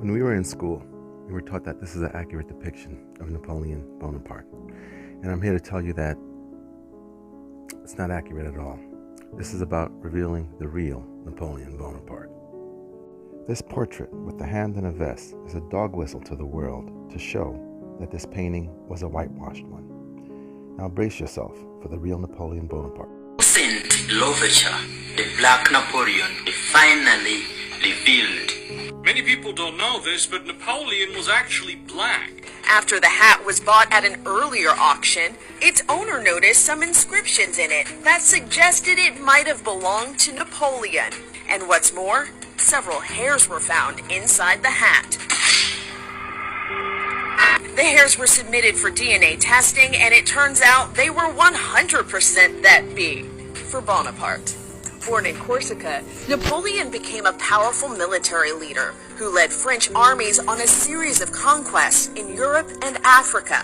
When we were in school, we were taught that this is an accurate depiction of Napoleon Bonaparte. And I'm here to tell you that it's not accurate at all. This is about revealing the real Napoleon Bonaparte. This portrait with the hand in a vest is a dog whistle to the world to show that this painting was a whitewashed one. Now brace yourself for the real Napoleon Bonaparte. Louverture, the Black Napoleon, is finally revealed. Many people don't know this, but Napoleon was actually black. After the hat was bought at an earlier auction, its owner noticed some inscriptions in it that suggested it might have belonged to Napoleon. And what's more, several hairs were found inside the hat. The hairs were submitted for DNA testing, and it turns out they were 100% that B for Bonaparte. Born in Corsica, Napoleon became a powerful military leader who led French armies on a series of conquests in Europe and Africa.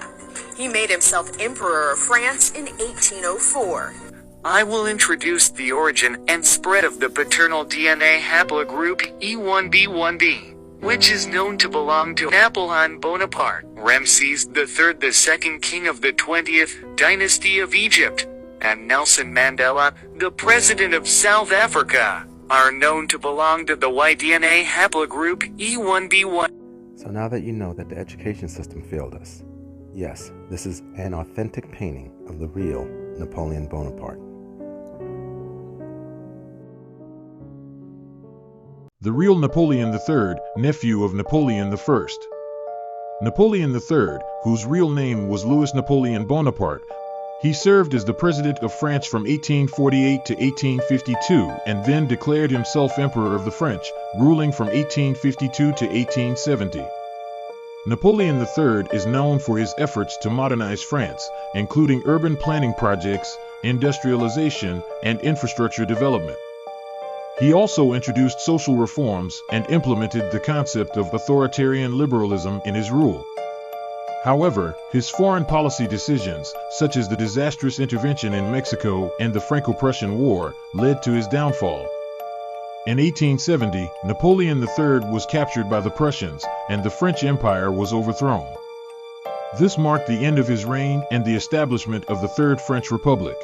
He made himself Emperor of France in 1804. I will introduce the origin and spread of the paternal DNA haplogroup E1b1b, which is known to belong to Napoleon Bonaparte. Ramses III, the second king of the 20th dynasty of Egypt, and Nelson Mandela, the president of South Africa, are known to belong to the Y-DNA haplogroup E1b1. So now that you know that the education system failed us, yes, this is an authentic painting of the real Napoleon Bonaparte. The real Napoleon III, nephew of Napoleon I. Napoleon III, whose real name was Louis Napoleon Bonaparte, he served as the President of France from 1848 to 1852 and then declared himself Emperor of the French, ruling from 1852 to 1870. Napoleon III is known for his efforts to modernize France, including urban planning projects, industrialization, and infrastructure development. He also introduced social reforms and implemented the concept of authoritarian liberalism in his rule. However, his foreign policy decisions, such as the disastrous intervention in Mexico and the Franco-Prussian War, led to his downfall. In 1870, Napoleon III was captured by the Prussians, and the French Empire was overthrown. This marked the end of his reign and the establishment of the Third French Republic.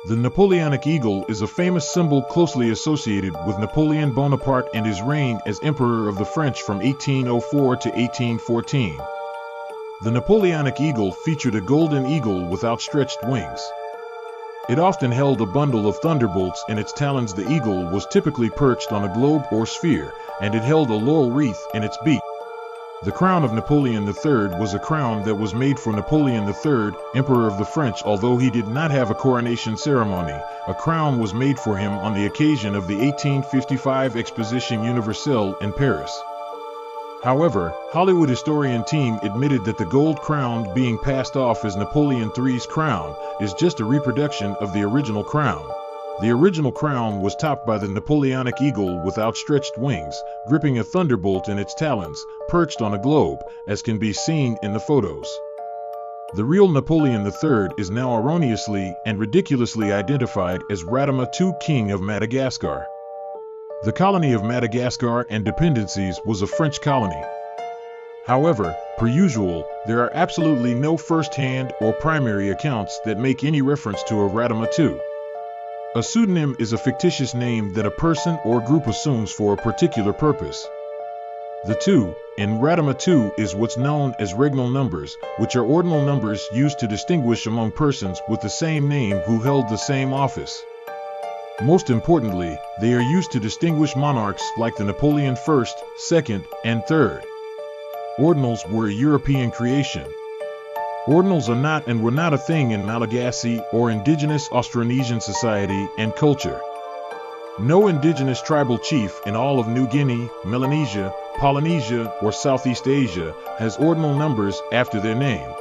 The Napoleonic eagle is a famous symbol closely associated with Napoleon Bonaparte and his reign as Emperor of the French from 1804 to 1814. The Napoleonic eagle featured a golden eagle with outstretched wings. It often held a bundle of thunderbolts in its talons. The eagle was typically perched on a globe or sphere, and it held a laurel wreath in its beak. The crown of Napoleon III was a crown that was made for Napoleon III, Emperor of the French. Although he did not have a coronation ceremony, a crown was made for him on the occasion of the 1855 Exposition Universelle in Paris. However, Hollywood historian team admitted that the gold crown being passed off as Napoleon III's crown is just a reproduction of the original crown. The original crown was topped by the Napoleonic eagle with outstretched wings, gripping a thunderbolt in its talons, perched on a globe, as can be seen in the photos. The real Napoleon III is now erroneously and ridiculously identified as Radama II, King of Madagascar. The colony of Madagascar and dependencies was a French colony. However, per usual, there are absolutely no first-hand or primary accounts that make any reference to a Radama II. A pseudonym is a fictitious name that a person or group assumes for a particular purpose. The 2 in Radama II is what's known as regnal numbers, which are ordinal numbers used to distinguish among persons with the same name who held the same office. Most importantly, they are used to distinguish monarchs like the Napoleon I, II, and III. Ordinals were a European creation. Ordinals are not and were not a thing in Malagasy or indigenous Austronesian society and culture. No indigenous tribal chief in all of New Guinea, Melanesia, Polynesia, or Southeast Asia has ordinal numbers after their name.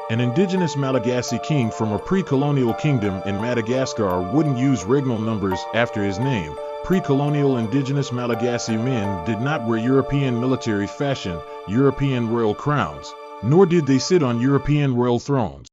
An indigenous Malagasy king from a pre-colonial kingdom in Madagascar wouldn't use regnal numbers after his name. Pre-colonial indigenous Malagasy men did not wear European military fashion, European royal crowns, nor did they sit on European royal thrones.